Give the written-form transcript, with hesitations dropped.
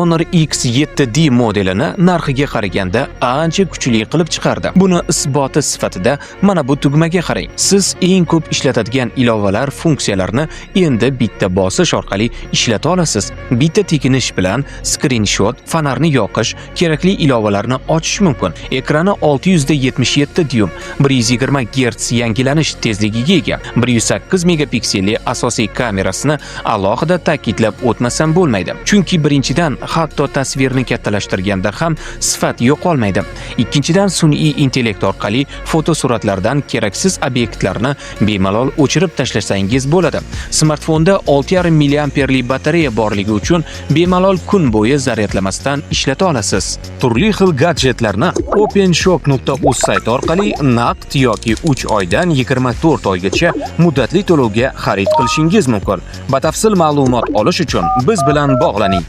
Honor X7D modelini narxiga qaraganda ancha kuchli qilib chiqardi. Buni isboti sifatida mana bu tugmaga qarang. Siz eng ko'p ishlatadigan ilovalar, funksiyalarni endi bitta bosish orqali ishlata olasiz. Bitta tekinish bilan screenshot, fonarni yoqish, kerakli ilovalarni ochish mumkin. Ekrani 677 dyum, 120 Hz yangilanish tezligiga ega. 108 megapikselli asosiy kamerasini alohida ta'kidlab o'tmasam bo'lmaydi. Chunki birinchidan hatto tasvirni kattalashtirganda ham sifat yo'qolmaydi. Ikkinchidan sun'iy intellekt orqali fotosuratlardan keraksiz obyektlarni bemalol o'chirib tashlasangiz bo'ladi. Smartfonda 6,5 mAh batareya borligi uchun bemalol kun bo'yi zaryadlamasdan ishlata olasiz. Turli xil gadjetlarni openshop.uz sayti orqali naqd yoki 3 oydan 24 oygacha muddatli to'lovga xarid qilishingiz mumkin. Batafsil ma'lumot olish uchun biz bilan bog'laning.